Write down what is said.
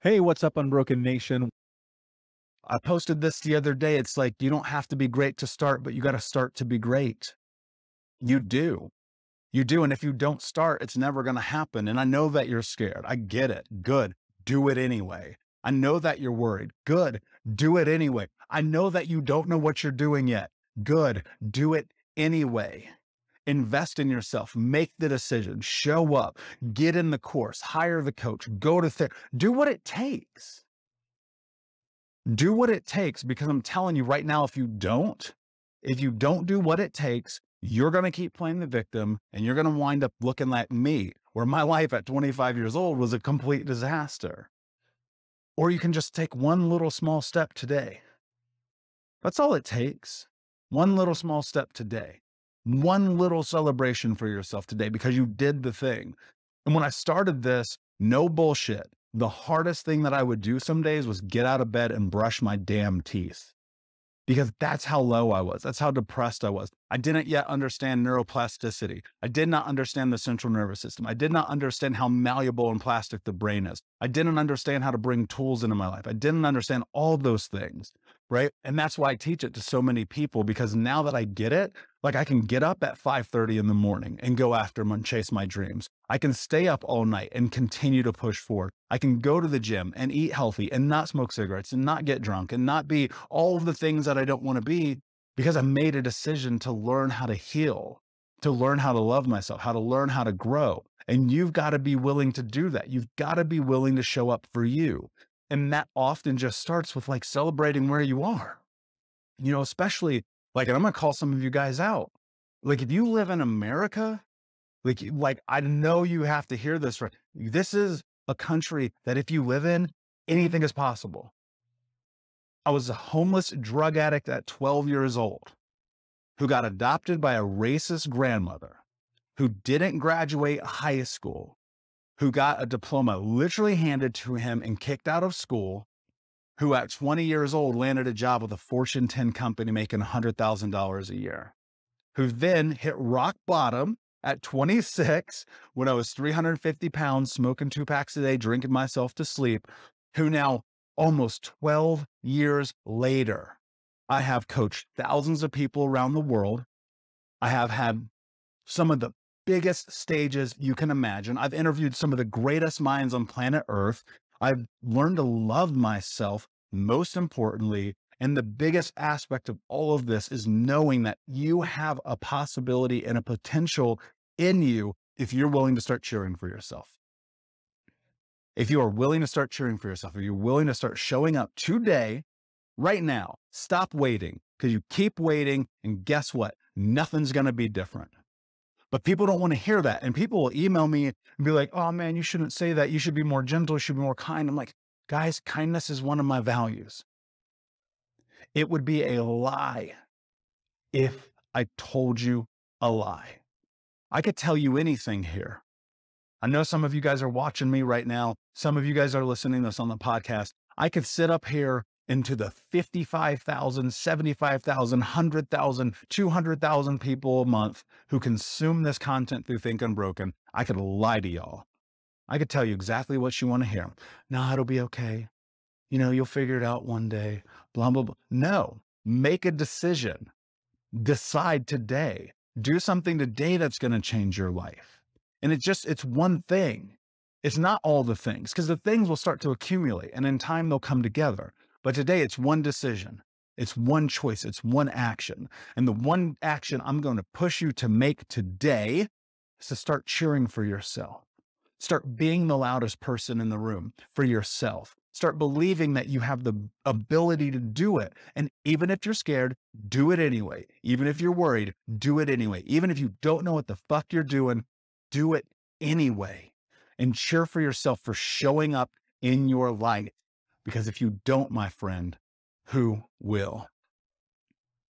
Hey, what's up, Unbroken Nation? I posted this the other day. It's like, you don't have to be great to start, but you got to start to be great. You do. You do. And if you don't start, it's never going to happen. And I know that you're scared. I get it. Good. Do it anyway. I know that you're worried. Good. Do it anyway. I know that you don't know what you're doing yet. Good. Do it anyway. Invest in yourself, make the decision, show up, get in the course, hire the coach, go to therapy, do what it takes. Do what it takes, because I'm telling you right now, if you don't do what it takes, you're going to keep playing the victim and you're going to wind up looking like me, where my life at 25 years old was a complete disaster. Or you can just take one little small step today. That's all it takes. One little small step today. One little celebration for yourself today because you did the thing. And when I started this, no bullshit, the hardest thing that I would do some days was get out of bed and brush my damn teeth, because that's how low I was. That's how depressed I was. I didn't yet understand neuroplasticity. I did not understand the central nervous system. I did not understand how malleable and plastic the brain is. I didn't understand how to bring tools into my life. I didn't understand all those things, right? And that's why I teach it to so many people, because now that I get it, like, I can get up at 5:30 in the morning and go after them and chase my dreams. I can stay up all night and continue to push forward. I can go to the gym and eat healthy and not smoke cigarettes and not get drunk and not be all of the things that I don't want to be, because I made a decision to learn how to heal, to learn how to love myself, how to learn how to grow. And you've got to be willing to do that. You've got to be willing to show up for you. And that often just starts with, like, celebrating where you are, especially, like, and I'm going to call some of you guys out. Like, if you live in America, like I know you have to hear this, right? This is a country that if you live in, anything is possible. I was a homeless drug addict at 12 years old who got adopted by a racist grandmother, who didn't graduate high school, who got a diploma literally handed to him and kicked out of school, who at 20 years old landed a job with a Fortune 10 company making $100,000 a year, who then hit rock bottom at 26 when I was 350 pounds, smoking 2 packs a day, drinking myself to sleep, who now, almost 12 years later, I have coached thousands of people around the world. I have had some of the biggest stages you can imagine. I've interviewed some of the greatest minds on planet Earth. I've learned to love myself, most importantly. And the biggest aspect of all of this is knowing that you have a possibility and a potential in you if you're willing to start cheering for yourself. If you are willing to start cheering for yourself, if you're willing to start showing up today, right now, stop waiting, because you keep waiting and guess what? Nothing's going to be different. But people don't want to hear that. And people will email me and be like, oh man, you shouldn't say that. You should be more gentle. You should be more kind. I'm like, guys, kindness is one of my values. It would be a lie if I told you a lie. I could tell you anything here. I know some of you guys are watching me right now. Some of you guys are listening to this on the podcast. I could sit up here into the 55,000, 75,000, 100,000, 200,000 people a month who consume this content through Think Unbroken. I could lie to y'all. I could tell you exactly what you want to hear. No, it'll be okay. You'll figure it out one day, blah, blah, blah. No, make a decision. Decide today. Do something today that's going to change your life. And it's one thing. It's not all the things, because the things will start to accumulate and in time they'll come together. But today it's one decision. It's one choice. It's one action. And the one action I'm going to push you to make today is to start cheering for yourself. Start being the loudest person in the room for yourself. Start believing that you have the ability to do it. And even if you're scared, do it anyway. Even if you're worried, do it anyway. Even if you don't know what the fuck you're doing, do it anyway. And cheer for yourself for showing up in your light. Because if you don't, my friend, who will?